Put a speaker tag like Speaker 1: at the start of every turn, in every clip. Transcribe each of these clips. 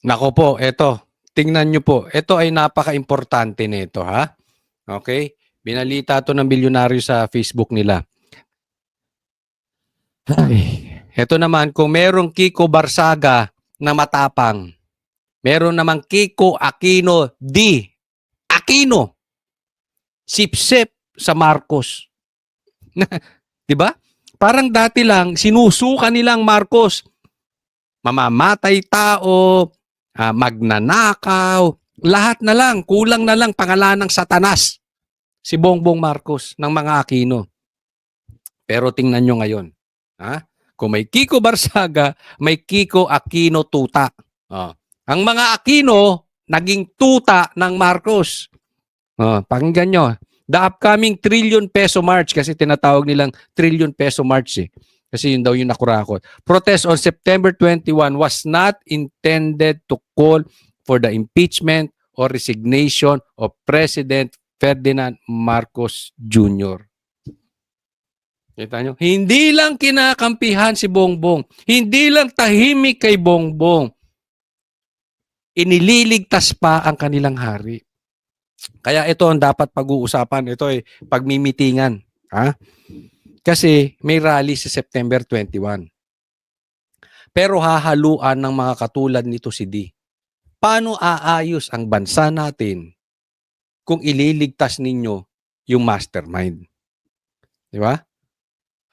Speaker 1: Nako po, eto. Tingnan nyo po. Ito ay napaka-importante nito, ha? Okay? Binalita to ng bilyonaryo sa Facebook nila. Ay, eto naman, kung merong Kiko Barsaga na matapang, meron namang Kiko Aquino D. Aquino. Sip-sip sa Marcos. 'Di ba? Parang dati lang sinusuka nilang Marcos, mamamatay tao, magnanakaw, lahat na lang, kulang na lang pangalan ng Satanas. Si Bongbong Marcos ng mga Aquino. Pero tingnan nyo ngayon, ha? Kung may Kiko Barsaga, may Kiko Aquino tuta. Oh. Ang mga Aquino, naging tuta ng Marcos. Oh, pakinggan nyo. The upcoming trillion peso march, kasi tinatawag nilang trillion peso march eh. Kasi yun daw yung nakurakot. Protest on September 21 was not intended to call for the impeachment or resignation of President Ferdinand Marcos Jr. Kita nyo? Hindi lang kinakampihan si Bongbong. Hindi lang tahimik kay Bongbong. Inililigtas pa ang kanilang hari. Kaya ito ang dapat pag-uusapan. Ito ay pagmimitingan. Ha? Kasi may rally sa September 21. Pero hahaluan ng mga katulad nito si D. Paano aayos ang bansa natin kung ililigtas ninyo yung mastermind? Di ba?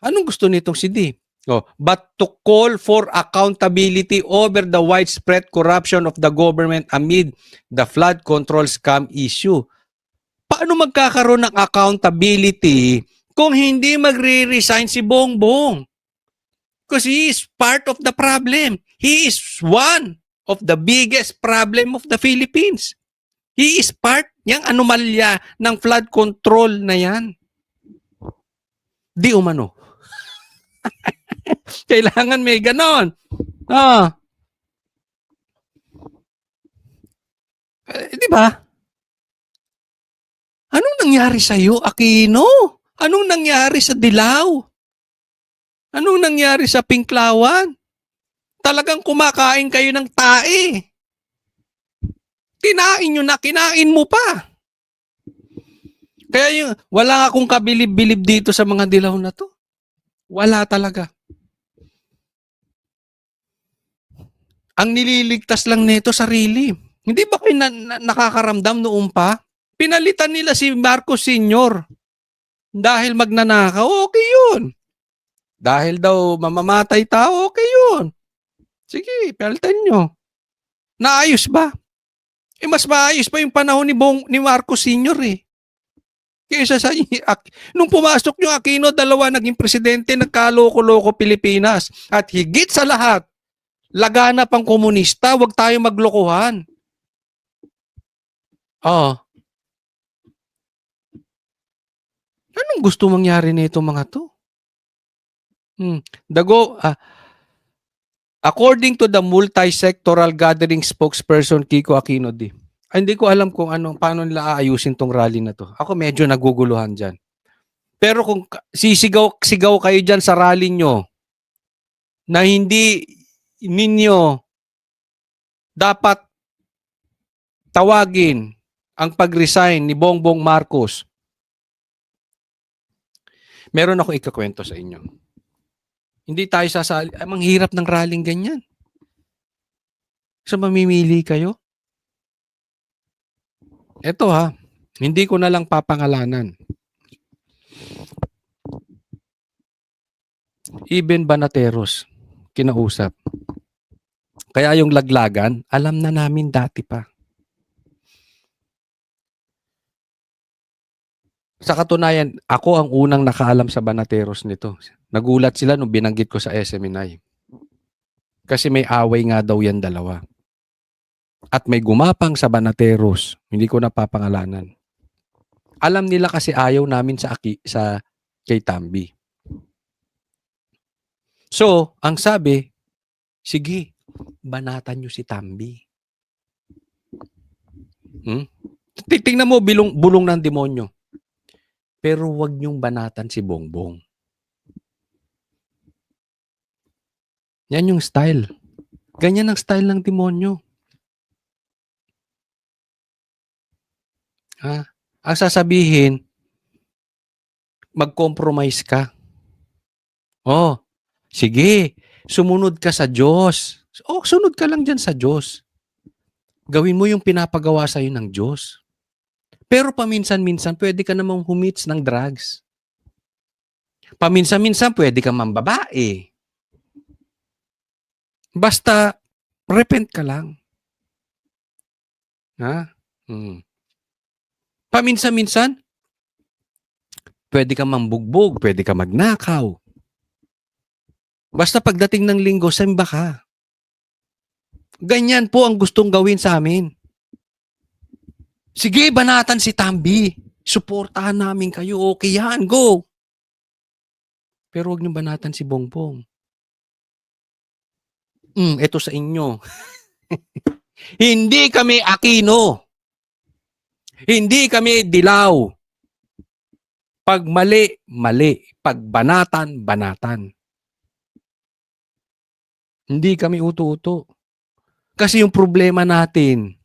Speaker 1: Anong gusto nitong si D? Oh, but to call for accountability over the widespread corruption of the government amid the flood control scam issue. Paano magkakaroon ng accountability kung hindi magre-resign si Bongbong? Because he is part of the problem. He is one of the biggest problem of the Philippines. He is part niyang anomalya ng flood control na yan. Di umano. Kailangan may ganon. Di ba? Anong nangyari sa iyo, Aquino? Anong nangyari sa Dilaw? Anong nangyari sa Pinklawan? Talagang kumakain kayo ng tae. Kinain nyo na, kinain mo pa. Kaya yung, wala akong kabilib-bilib dito sa mga Dilaw na to. Wala talaga. Ang nililigtas lang nito sarili. Hindi ba kayo nakakaramdam noon pa? Pinalitan nila si Marcos Sr. Dahil magnanakaw, okay yun. Dahil daw mamamatay tao, okay yun. Sige, palitan nyo. Naayos ba? Mas maayos pa yung panahon ni Marcos Sr. eh. Kaysa sa nung pumasok yung Aquino, dalawa naging presidente, nagkaloko-loko Pilipinas. At higit sa lahat, laganap ang komunista, wag tayo maglokohan. Anong gusto mangyari nito mga to? According to the multi-sectoral gathering spokesperson Kiko Aquino D. Hindi ko alam kung paano nila aayusin tong rally na to. Ako medyo naguguluhan dyan. Pero kung sisigaw kayo dyan sa rally nyo na hindi ninyo dapat tawagin ang pag-resign ni Bongbong Marcos, meron ako ikakwento sa inyo. Hindi tayo sasali. Ang hirap ng rallying ganyan. So mamimili kayo? Ito hindi ko na lang papangalanan. Even Banateros, kinausap. Kaya yung laglagan, alam na namin dati pa. Sa katunayan, ako ang unang nakaalam sa Banateros nito. Nagulat sila nung binanggit ko sa SMNI. Kasi may away nga daw yan dalawa. At may gumapang sa Banateros, hindi ko napapangalanan. Alam nila kasi ayaw namin sa kay Tambi. So, ang sabi, sige, banatan nyo si Tambi. Tingnan mo, bulong ng demonyo. Pero wag nyong banatan si Bongbong. Yan yung style. Ganyan ang style ng demonyo. Ha? Ang sasabihin, mag-compromise ka. Oh, sige, sumunod ka sa Diyos. Oh, sunod ka lang dyan sa Diyos. Gawin mo yung pinapagawa sa'yo ng Diyos. Pero paminsan-minsan, pwede ka namang humits ng drugs. Paminsan-minsan, pwede ka mambabae. Basta, repent ka lang. Ha? Paminsan-minsan, pwede ka mambugbog, pwede ka magnakaw. Basta pagdating ng linggo, simba ka. Ganyan po ang gustong gawin sa amin. Sige, banatan si Tambi. Suportahan namin kayo. Okay yan, go. Pero huwag niyo banatan si Bongbong. Ito sa inyo. Hindi kami Aquino. Hindi kami dilaw. Pag mali, mali. Pag banatan, banatan. Hindi kami uto-uto. Kasi yung problema natin,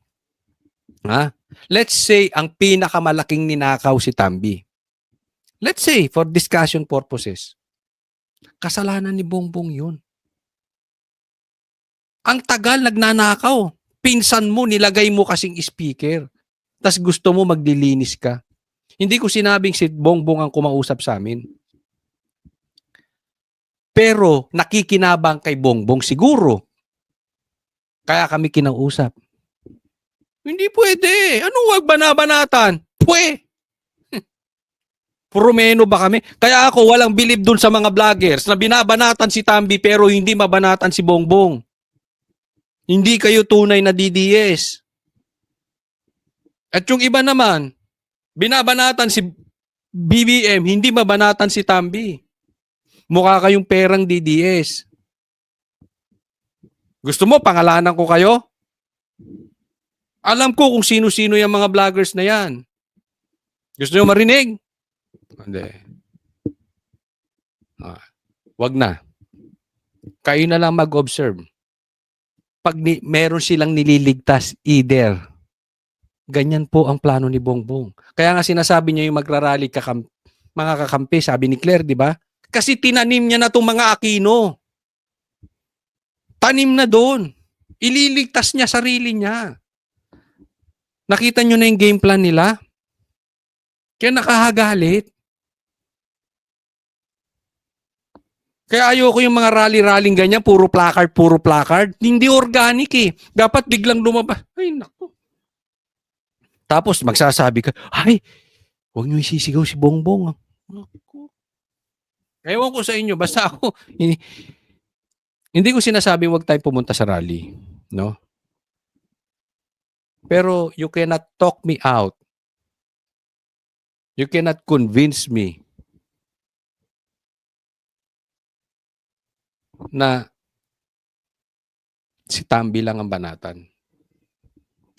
Speaker 1: let's say, ang pinakamalaking ninakaw si Tambi. Let's say, for discussion purposes, kasalanan ni Bongbong yun. Ang tagal nagnanakaw. Pinsan mo, nilagay mo kasing speaker. Tas gusto mo maglilinis ka. Hindi ko sinabing si Bongbong ang kumausap sa amin. Pero nakikinabang kay Bongbong siguro. Kaya kami kinausap. Hindi pwede. Anong wag banabanatan? Promeno ba kami? Kaya ako walang bilib dun sa mga vloggers na binabanatan si Tambi pero hindi mabanatan si Bongbong. Hindi kayo tunay na DDS. At yung iba naman, binabanatan si BBM, hindi mabanatan si Tambi. Mukha kayong perang DDS. Gusto mo, pangalanan ko kayo? Alam ko kung sino-sino yung mga vloggers na yan. Gusto nyo marinig? Hindi. Wag na. Kayo na lang mag-observe. Pag meron silang nililigtas, either. Ganyan po ang plano ni Bongbong. Kaya nga sinasabi niya yung magrarally mga kakampi, sabi ni Claire, di ba? Kasi tinanim niya na itong mga Aquino. Tanim na doon. Ililigtas niya sarili niya. Nakita niyo na yung game plan nila? Kaya nakahagalit. Kaya ayoko yung mga rally-rallying ganyan, puro placard. Hindi organic eh. Dapat biglang lumabas. Ay, naku. Tapos magsasabi ka, ay, huwag niyo isisigaw si Bongbong. Naku. Ewan ko sa inyo, basta ako, hindi ko sinasabi huwag tayo pumunta sa rally. No? Pero you cannot talk me out. You cannot convince me na si Tambi lang ang banatan.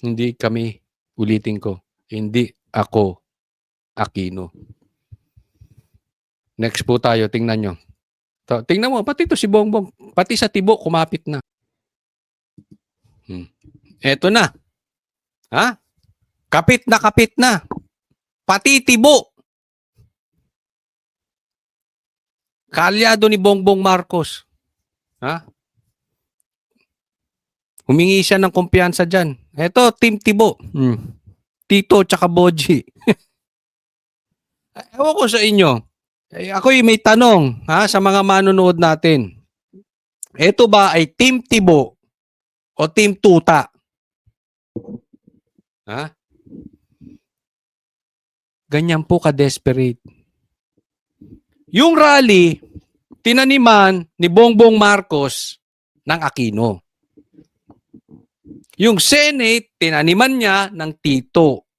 Speaker 1: Hindi kami, ulitin ko, hindi ako Aquino. Next po tayo, tingnan nyo. Tingnan mo, pati to si Bongbong, pati sa tibo, kumapit na. Eto na. Ha? Kapit na. Pati tibo. Kaalyado ni Bongbong Marcos. Ha? Humingi siya ng kumpiyansa dyan. Eto, Team Tibo. Tito tsaka Boji. Ewan ko sa inyo. Ako'y may tanong sa mga manonood natin. Ito ba ay Team Tibo o Team Tuta? Ha? Ganyan po ka-desperate. Yung rally, tinaniman ni Bongbong Marcos ng Aquino. Yung Senate, tinaniman niya ng Tito.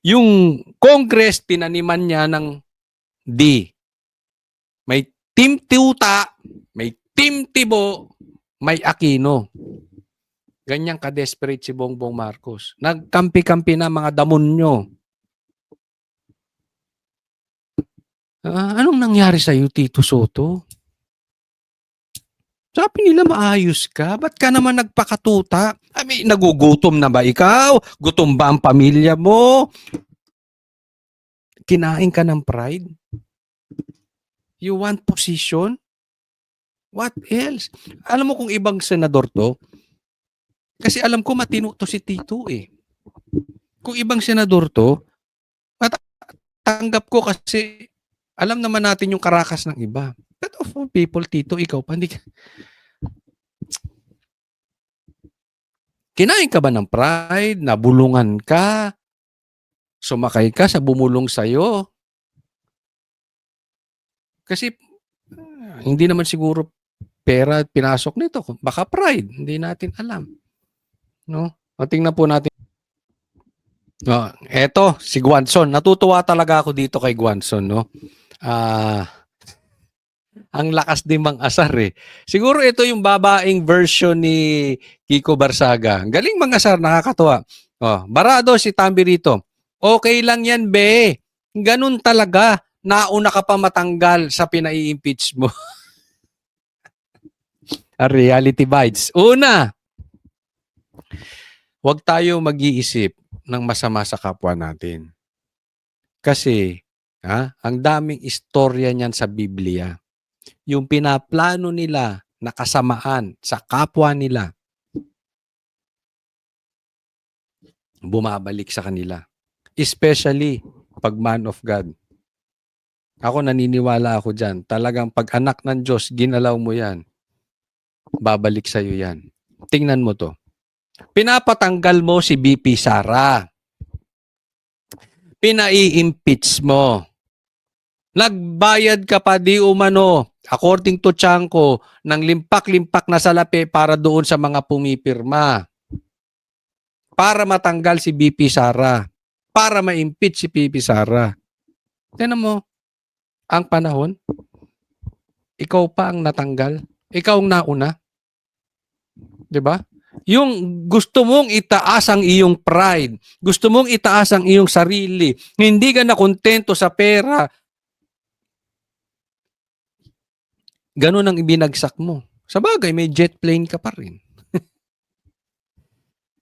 Speaker 1: Yung Congress, tinaniman niya ng D. May Team Tuta, may Team Tibo, may Aquino. Ganyang ka-desperate si Bongbong Marcos. Nagkampi-kampi na mga damon nyo. Anong nangyari sa iyo, Tito Soto? Sabi nila maayos ka, ba't ka naman nagpakatuta? I mean, nagugutom na ba ikaw? Gutom ba ang pamilya mo? Kinain ka ng pride? You want position? What else? Alam mo kung ibang senador to? Kasi alam ko matino to si Tito eh. Kung ibang senador to, matanggap ko kasi alam naman natin yung karakas ng iba. But of all people, Tito, ikaw pa, hindi ka... Kinain ka ba ng pride? Nabulungan ka? Sumakay ka sa bumulong sa'yo? Kasi hindi naman siguro pera pinasok nito. Baka pride. Hindi natin alam. No? O, tingnan po natin. Eto, si Guanzon. Natutuwa talaga ako dito kay Guanzon. No? Ang lakas din mang-asar eh. Siguro ito yung babaeng version ni Kiko Barsaga. Galing mang-asar, nakakatuwa. Barado si Tambi rito. Okay lang yan, be. Ganun talaga. Nauna ka pa matanggal sa pinai-impeach mo. Reality bites. Una, huwag tayo mag-iisip ng masama sa kapwa natin. Kasi, ang daming istorya niyan sa Biblia. Yung pinaplano nila na kasamaan sa kapwa nila, bumabalik sa kanila. Especially pag man of God. Ako naniniwala ako dyan. Talagang pag anak ng Diyos, ginalaw mo yan. Babalik sa'yo yan. Tingnan mo to. Pinapatanggal mo si BP Sara. Pinai-impeach mo. Nagbayad ka pa di umano, according to Chanko, ng limpak-limpak na salapi para doon sa mga pumipirma. Para matanggal si BP Sara. Para ma-impeach si BP Sara. Tignan mo, ang panahon, ikaw pa ang natanggal. Ikaw ang nauna. Diba? Yung gusto mong itaas ang iyong pride, gusto mong itaas ang iyong sarili, hindi ka na kontento sa pera, ganun ang ibinagsak mo. Sa bagay, may jet plane ka pa rin.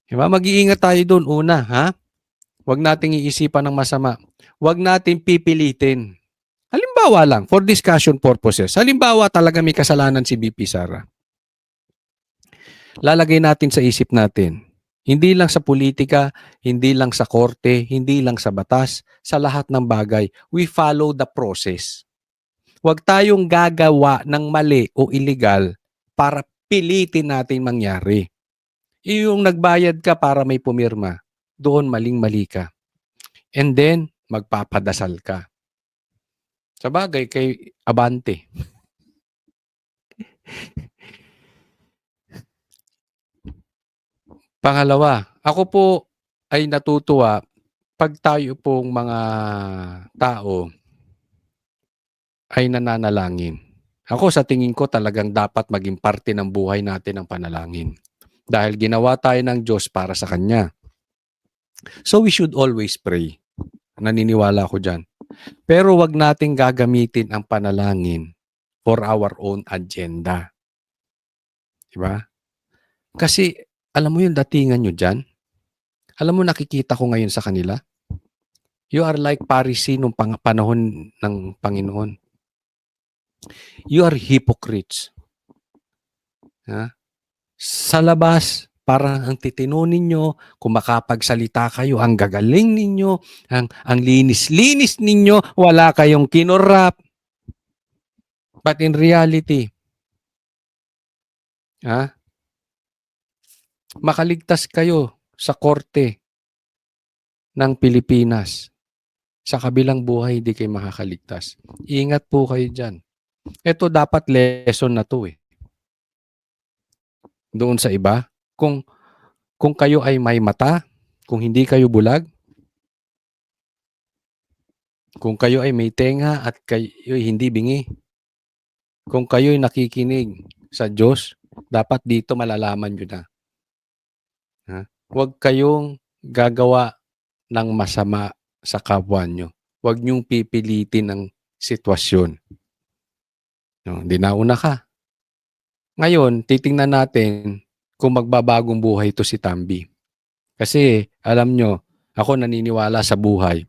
Speaker 1: Diba? Mag-iingat tayo doon una, ha? Huwag nating iisipan ng masama. Huwag nating pipilitin. Halimbawa lang, for discussion purposes, halimbawa talaga may kasalanan si BP Sara. Lalagay natin sa isip natin, hindi lang sa politika, hindi lang sa korte, hindi lang sa batas, sa lahat ng bagay, we follow the process. Huwag tayong gagawa ng mali o illegal para pilitin natin mangyari. Yung nagbayad ka para may pumirma, doon maling-mali ka. And then, magpapadasal ka. Sa bagay, kay Abante. Pangalawa, ako po ay natutuwa pag tayo pong mga tao ay nananalangin. Ako sa tingin ko talagang dapat maging parte ng buhay natin ang panalangin. Dahil ginawa tayo ng Diyos para sa Kanya. So we should always pray. Naniniwala ako dyan. Pero wag nating gagamitin ang panalangin for our own agenda. Diba? Kasi, alam mo yung datingan nyo dyan? Alam mo nakikita ko ngayon sa kanila? You are like Pharisee nung panahon ng Panginoon. You are hypocrites. Sa labas, parang ang titino ninyo, kung makapagsalita kayo, ang gagaling ninyo, ang linis-linis ninyo, wala kayong kinurap. But in reality, makaligtas kayo sa korte ng Pilipinas. Sa kabilang buhay, di kayo makakaligtas. Ingat po kayo dyan. Ito dapat lesson na to eh. Doon sa iba, kung kayo ay may mata, kung hindi kayo bulag, kung kayo ay may tenga at kayo ay hindi bingi, kung kayo ay nakikinig sa Diyos, dapat dito malalaman nyo na. Huwag kayong gagawa ng masama sa kapwa nyo. Huwag nyong pipilitin ang sitwasyon. Di nauna ka. Ngayon, titingnan natin kung magbabagong buhay ito si Tambi. Kasi alam nyo, ako naniniwala sa buhay.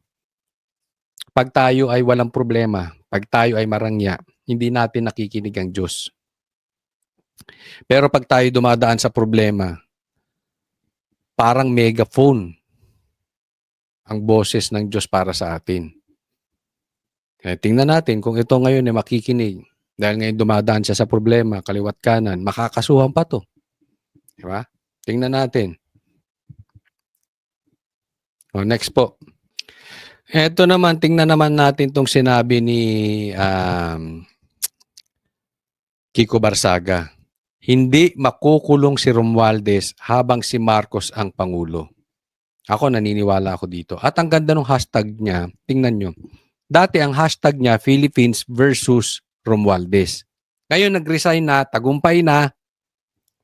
Speaker 1: Pag tayo ay walang problema, pag tayo ay marangya, hindi natin nakikinig ang Diyos. Pero pag tayo dumadaan sa problema, parang megaphone ang boses ng Diyos para sa atin. Kaya tingnan natin kung ito ngayon ay makikinig. Dahil ngayon dumadaan siya sa problema, kaliwat kanan, makakasuhan pa to. Diba? Tingnan natin. O, next po. Ito naman, tingnan naman natin itong sinabi ni Kiko Barsaga. Hindi makukulong si Romualdez habang si Marcos ang Pangulo. Ako, naniniwala ako dito. At ang ganda ng hashtag niya, tingnan nyo. Dati ang hashtag niya, Philippines versus Romualdez. Ngayon, nag-resign na, tagumpay na,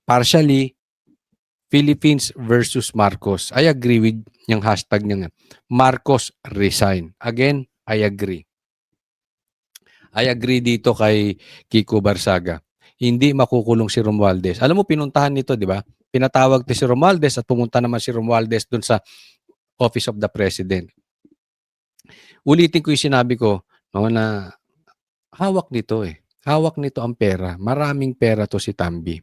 Speaker 1: partially, Philippines versus Marcos. I agree with yung hashtag niya. Marcos resign. Again, I agree. I agree dito kay Kiko Barsaga. Hindi makukulong si Romualdez. Alam mo, pinuntahan nito, di ba? Pinatawag to si Romualdez at pumunta naman si Romualdez dun sa Office of the President. Ulitin ko yung sinabi ko, no, na hawak nito eh. Hawak nito ang pera. Maraming pera to si Tambi.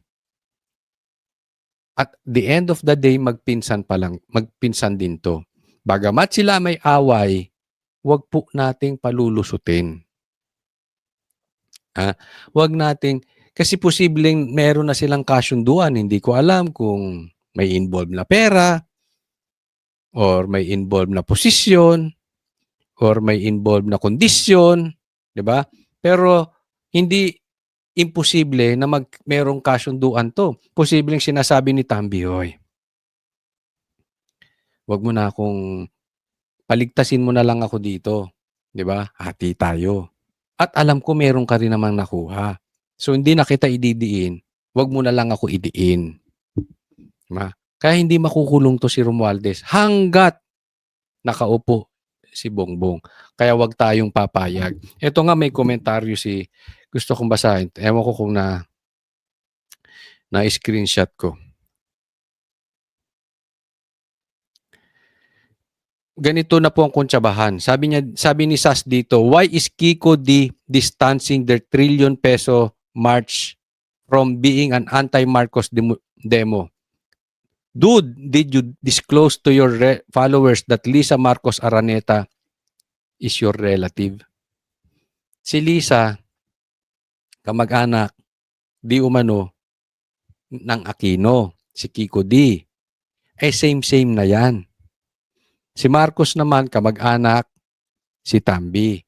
Speaker 1: At the end of the day, magpinsan din to. Bagamat sila may away, wag po nating palulusutin. Wag nating, kasi posibleng meron na silang kasunduan. Hindi ko alam kung may involved na pera, or may involved na posisyon, or may involved na kondisyon, di ba? Pero hindi imposible na merong kasunduan to. Posibleng sinasabi ni Tambi, hoy, wag mo na akong paligtasin mo na lang ako dito. Di ba? Hati tayo. At alam ko meron ka rin namang nakuha. So hindi na kita ididiin, wag mo na lang ako idiin. Diba? Kaya hindi makukulong to si Romualdez hanggat nakaupo si Bongbong. Kaya wag tayong papayag. Ito nga may komentaryo gusto kong basahin. Ewan ko kung na-screenshot ko. Ganito na po ang kuntsabahan. Sabi ni Sas dito, why is Kiko distancing their trillion peso march from being an anti-Marcos demo? Dude, did you disclose to your followers that Lisa Marcos Araneta is your relative? Si Lisa, kamag-anak, di umano ng Aquino, si Kiko D. Same na yan. Si Marcos naman, kamag-anak, si Tambi.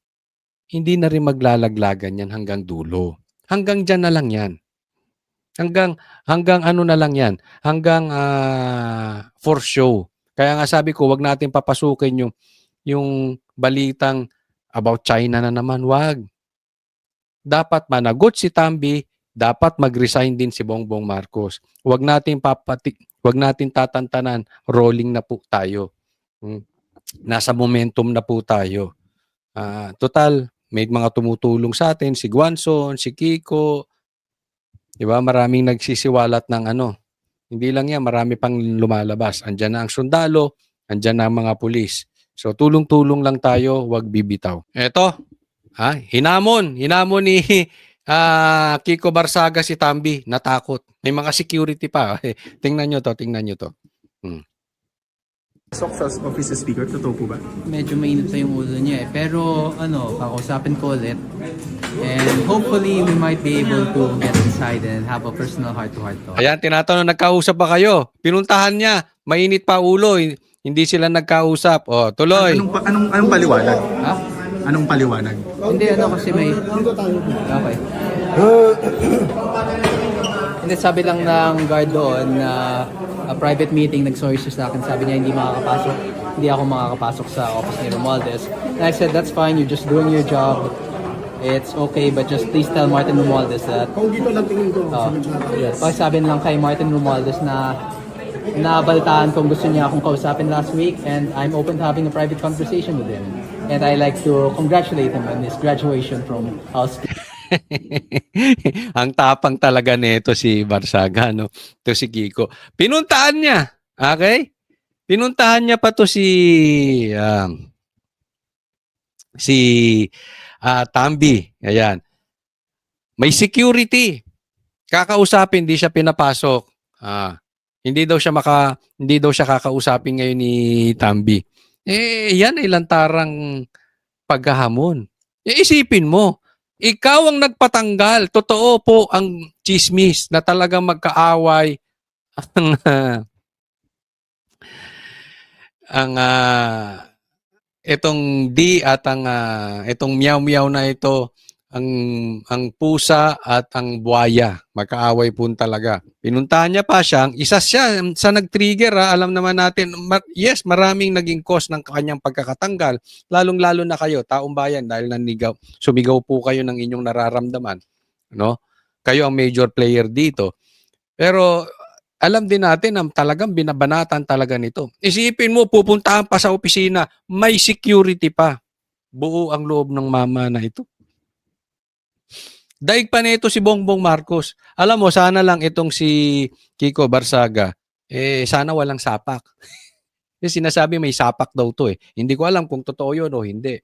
Speaker 1: Hindi na rin maglalaglagan yan hanggang dulo. Hanggang dyan na lang yan. Hanggang ano na lang yan. Hanggang for show. Kaya nga sabi ko, wag natin papasukin yung balitang about China na naman. Wag. Dapat managot si Tambi, dapat mag-resign din si Bongbong Marcos. Wag natin tatantanan, rolling na po tayo. Nasa momentum na po tayo. Total, may mga tumutulong sa atin, si Guanzon, si Kiko, di ba? Maraming nagsisiwalat ng Hindi lang yan, marami pang lumalabas. Andyan na ang sundalo, andyan na ang mga pulis. So, tulong-tulong lang tayo, wag bibitaw. Eto, hinamon ni Kiko Barsaga si Tambi, natakot. May mga security pa. Tingnan nyo to.
Speaker 2: Pasok sa office speaker, totoo po ba?
Speaker 3: Medyo mainit pa yung ulo niya eh. Pero kakausapin ko ulit. And hopefully, we might be able to get inside and have a personal heart-to-heart talk.
Speaker 1: Ayan, tinatanong, nagkausap ba kayo? Pinuntahan niya, mainit pa ulo, hindi sila nagkausap. O, tuloy.
Speaker 2: Anong paliwanag?
Speaker 3: Ha?
Speaker 2: Anong paliwanag?
Speaker 3: Hindi, kasi may... Okay. Hindi, sabi lang ng guard doon na a private meeting, nag-sorry siya sa akin. Sabi niya hindi ako makakapasok sa office ni Romualdez. And I said, that's fine, you're just doing your job. It's okay, but just please tell Martin Romualdez that...
Speaker 2: Kung dito lang tingin ko.
Speaker 3: Yes. Sabi lang kay Martin Romualdez na nabaltaan kung gusto niya akong kausapin last week, and I'm open to having a private conversation with him. And I like to congratulate him on his graduation from House.
Speaker 1: Ang tapang talaga nito si Barsaga, no? To si Kiko. Pinuntahan niya. Okay? Pinuntahan niya pa to si Tambi. Ayan. May security. Kakausapin, hindi siya pinapasok. Hindi daw siya kakausapin ngayon ni Tambi. Yan ay lantarang paghahamon. Isipin mo, ikaw ang nagpatanggal. Totoo po ang chismis na talagang magkaaway ang itong D at itong meow-meow na ito, ang pusa at ang buwaya. Magkaaway po talaga. Pinuntahan niya pa siya. Isa siya sa nag-trigger. Alam naman natin, yes, maraming naging cause ng kanyang pagkakatanggal. Lalong-lalo na kayo, taong bayan, dahil sumigaw po kayo ng inyong nararamdaman. No? Kayo ang major player dito. Pero alam din natin na talagang binabanatan talaga nito. Isipin mo, pupuntahan pa sa opisina, may security pa. Buo ang loob ng mama na ito. Daig pa nito si Bongbong Marcos. Alam mo, sana lang itong si Kiko Barsaga, sana walang sapak. Kasi sinasabi may sapak daw to eh. Hindi ko alam kung totoo yun o hindi.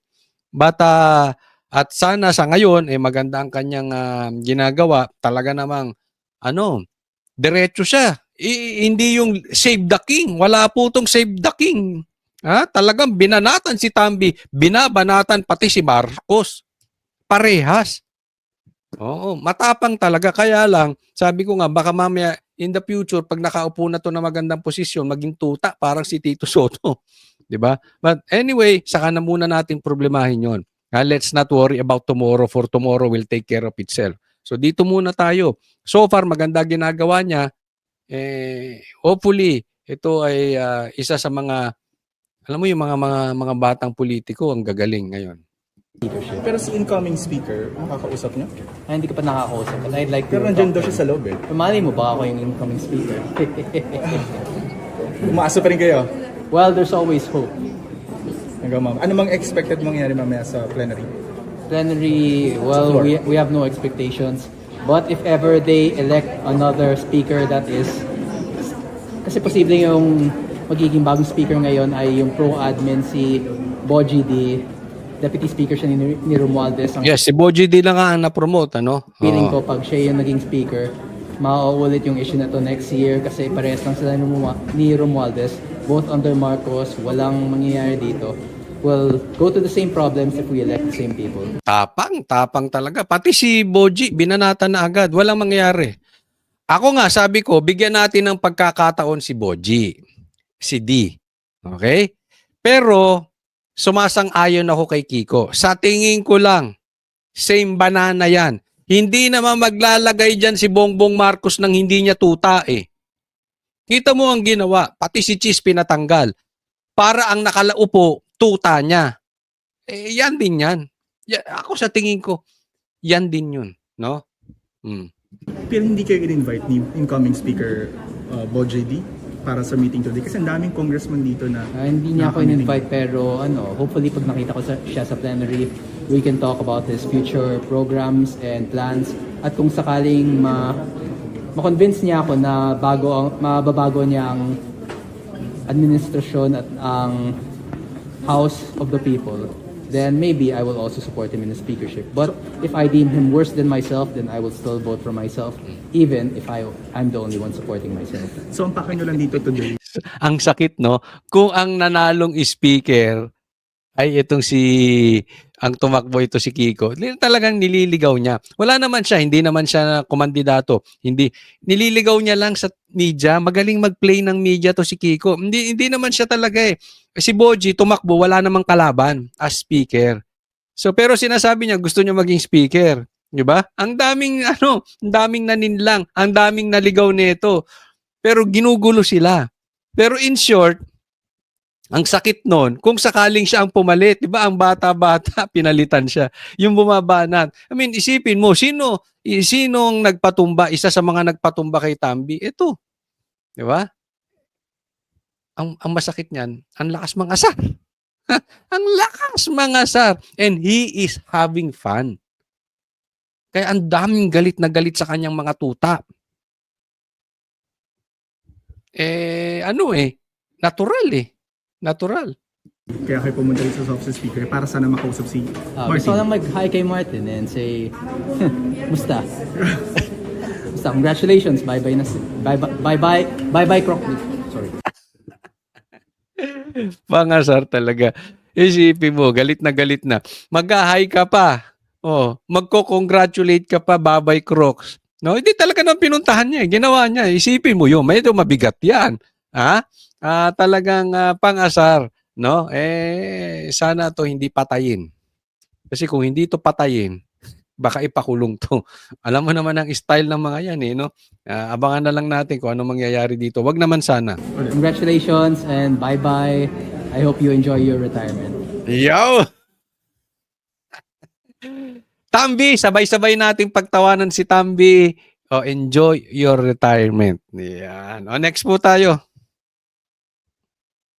Speaker 1: At sana sa ngayon, maganda ang kanyang ginagawa. Talaga namang, diretso siya. Hindi yung save the king. Wala po tong save the king. Talagang binanatan si Tambi. Binabanatan pati si Marcos. Parehas. Oo, matapang talaga. Kaya lang, sabi ko nga, baka mamaya in the future, pag nakaupo na to na magandang posisyon, maging tuta, parang si Tito Soto. Diba? But anyway, saka na muna natin problemahin yon. Let's not worry about tomorrow, for tomorrow will take care of itself. So dito muna tayo. So far, maganda ginagawa niya. Hopefully, ito ay isa sa mga, alam mo yung mga batang politiko ang gagaling ngayon.
Speaker 3: Leadership.
Speaker 2: Pero si incoming speaker, makakausap niyo?
Speaker 3: Hindi ko pa nakakausap. But I'd like to
Speaker 2: Pero nandiyan daw siya sa loob eh.
Speaker 3: Mali mo ba ako yung incoming speaker?
Speaker 2: Umaasa pa rin kayo?
Speaker 3: Well, there's always hope.
Speaker 2: Ano mang expected mangyari mamaya sa plenary?
Speaker 3: Plenary, well, we have no expectations. But if ever they elect another speaker that is... Kasi posible yung magiging bagong speaker ngayon ay yung pro-admin si Boji D. Deputy Speaker siya ni Romualdez.
Speaker 1: Yes, si Boji D lang ang na-promote, ano?
Speaker 3: Feeling ko pag siya yung naging speaker, mauulit yung issue na to next year kasi parehas lang sila ni Romualdez. Both under Marcos, walang mangyayari dito. We'll go to the same problems if we elect the same people.
Speaker 1: Tapang talaga. Pati si Boji, binanatan na agad. Walang mangyayari. Ako nga, sabi ko, bigyan natin ng pagkakataon si Boji. Si D. Okay? Pero, sumasang-ayon ako kay Kiko. Sa tingin ko lang, same banana yan. Hindi naman maglalagay dyan si Bongbong Marcos nang hindi niya tuta eh. Kita mo ang ginawa, pati si Cheese pinatanggal. Para ang nakalaupo, tuta niya. Yan din yan. Ako sa tingin ko, yan din yun. No?
Speaker 2: Pero hindi kayo in-invite ni incoming speaker Boji D para sa meeting today? Kasi ang daming congressman dito na...
Speaker 3: Hindi niya ako in-invite pero hopefully pag nakita ko siya sa plenary, we can talk about his future programs and plans. At kung sakaling ma-convince niya ako na mababago niya ang administrasyon at ang House of the People, then maybe I will also support him in the speakership. But if I deem him worse than myself, then I will still vote for myself, even if I'm the only one supporting myself.
Speaker 2: So ang paka nyo lang dito today?
Speaker 1: Ang sakit, no? Kung ang nanalong speaker ay itong ang tumakbo ito si Kiko, talagang nililigaw niya. Wala naman siya, hindi naman siya kumandidato. Nililigaw niya lang sa media. Magaling mag-play ng media to si Kiko. Hindi naman siya talaga eh. Si Boji tumakbo, wala namang kalaban as speaker. So pero sinasabi niya gusto niya maging speaker, 'di ba? Ang daming naninlang, ang daming naligaw nito. Pero ginugulo sila. Pero in short, ang sakit nun, kung sakaling siya ang pumalit, 'di ba? Ang bata-bata pinalitan siya. Yung bumabanat. I mean, isipin mo, sinong nagpatumba, isa sa mga nagpatumba kay Tambi? Ito. 'Di ba? Ang masakit niyan, ang lakas mangasar. Ang lakas mangasar. And he is having fun. Kaya ang daming galit na galit sa kanyang mga tuta. Natural eh. Natural.
Speaker 2: Kaya kayo pumunta rin sa office speaker para sana makausap si
Speaker 3: Gusto ko
Speaker 2: Martin.
Speaker 3: lang mag-hi kay Martin and say, musta? Musta? Congratulations. Bye-bye na. Bye-bye, Crockett. Sorry.
Speaker 1: Pangasar talaga. Isipin mo, galit na galit na. Mag-hi ka pa. Oh, magko-congratulate ka pa, babay Crocs. No, hindi talaga nang pinuntahan niya, ginawa niya. Isipin mo 'yun, medyo mabigat 'yan. Ha? Talagang pangasar, no? Sana 'to hindi patayin. Kasi kung hindi 'to patayin, baka ipakulong 'to. Alam mo naman ang style ng mga 'yan, no? Abangan na lang natin kung ano mangyayari dito. Wag naman sana.
Speaker 3: Congratulations and bye-bye. I hope you enjoy your retirement.
Speaker 1: Yo! Tambi, sabay-sabay nating pagtawanan si Tambi. Enjoy your retirement. Yan. Next po tayo.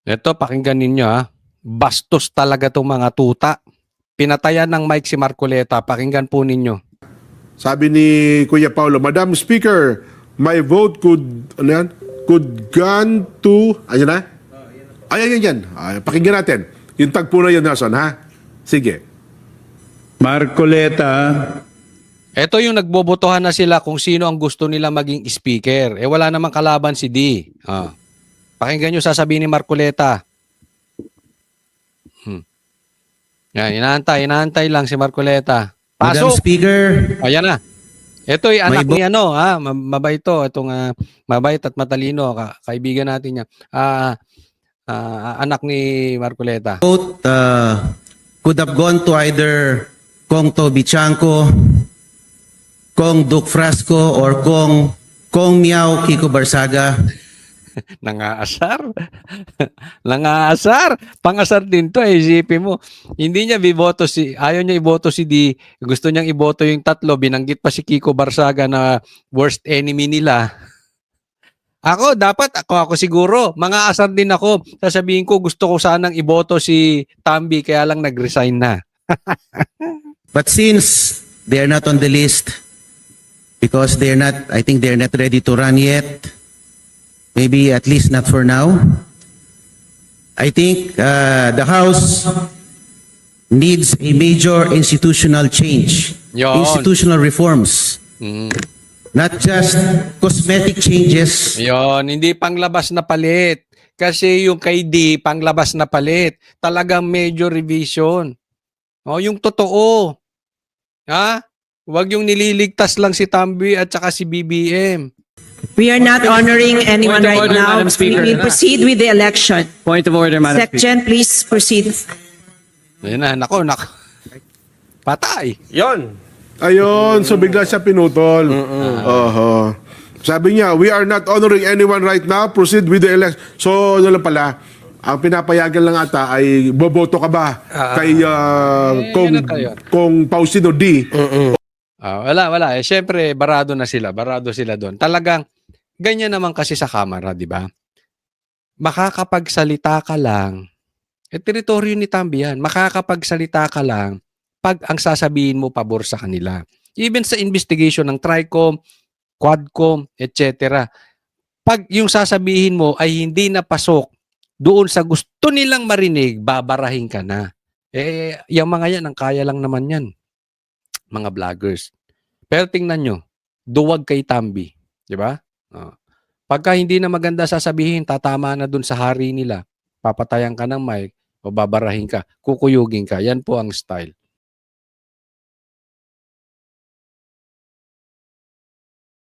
Speaker 1: Ito, pakinggan ninyo ha. Bastos talaga itong mga tuta. Pinatayan ng mic si Marcoleta. Pakinggan po ninyo.
Speaker 4: Sabi ni Kuya Paulo, Madam Speaker, my vote could gone to, ayun na? Ayan. Pakinggan natin. Yung tagpo na yun, Nelson, ha? Sige.
Speaker 5: Marcoleta,
Speaker 1: Ito yung nagbobotohan na sila kung sino ang gusto nila maging speaker. Wala namang kalaban si D. Pakinggan nyo sasabihin ni Marcoleta. Yan, inaantay lang si Marcoleta.
Speaker 6: Madam
Speaker 1: Pasok!
Speaker 6: Speaker,
Speaker 1: Ayan na. Ito yung anak
Speaker 6: May
Speaker 1: ni mabait to. Itong mabait at matalino, kaibigan natin niya. Anak ni Marcoleta.
Speaker 6: vote could have gone to either Kong Toby Chanco, Kong Duke Frasco, or Kong Miao Kiko Barsaga.
Speaker 1: Nangaasar. Nangaasar. Pangasar din to. Isipin mo. Hindi niya ayaw niya iboto si D. Gusto niyang iboto yung tatlo. Binanggit pa si Kiko Barsaga na worst enemy nila. Ako siguro. Mga asar din ako. Sasabihin ko, gusto ko sanang iboto si Tambi, kaya lang nag-resign na.
Speaker 6: But since they are not on the list, because I think they're not ready to run yet, maybe at least not for now, I think the House needs a major institutional change,
Speaker 1: Yon.
Speaker 6: institutional reforms, not just cosmetic changes.
Speaker 1: Yon, hindi panglabas na palit. Kasi yung kay D, panglabas na palit. Talagang major revision. Yung totoo. Ha? Huwag yung nililigtas lang si Tambi at saka si BBM.
Speaker 7: We are not honoring anyone
Speaker 8: Point of
Speaker 7: right
Speaker 8: order,
Speaker 7: now.
Speaker 8: Madam Speaker.
Speaker 7: We will proceed with the election.
Speaker 8: Point of order, Madam Speaker.
Speaker 7: Section, please proceed.
Speaker 1: Ayun na, nako. Patay.
Speaker 4: Ayun, so bigla siya pinutol. Oho. Sabi niya, we are not honoring anyone right now. Proceed with the election. So, ano lang pala, ang pinapayagan lang ata ay boboto ka ba kay kung Faustino D?
Speaker 1: Wala. Siyempre, barado sila doon. Talagang, ganyan naman kasi sa Kamara, di ba? Makakapagsalita ka lang. Teritoryo ni Tambi yan. Makakapagsalita ka lang pag ang sasabihin mo pabor sa kanila. Even sa investigation ng TRICOM, Quadcom, etc. Pag yung sasabihin mo ay hindi napasok doon sa gusto nilang marinig, babarahin ka na. Yung mga yan, ang kaya lang naman yan. Mga vloggers. Pero tingnan nyo, duwag kay Tambi. Di ba? Pagka hindi na maganda sasabihin, tatama na doon sa hari nila. Papatayan ka ng mic o babarahin ka, kukuyugin ka. Yan po ang style.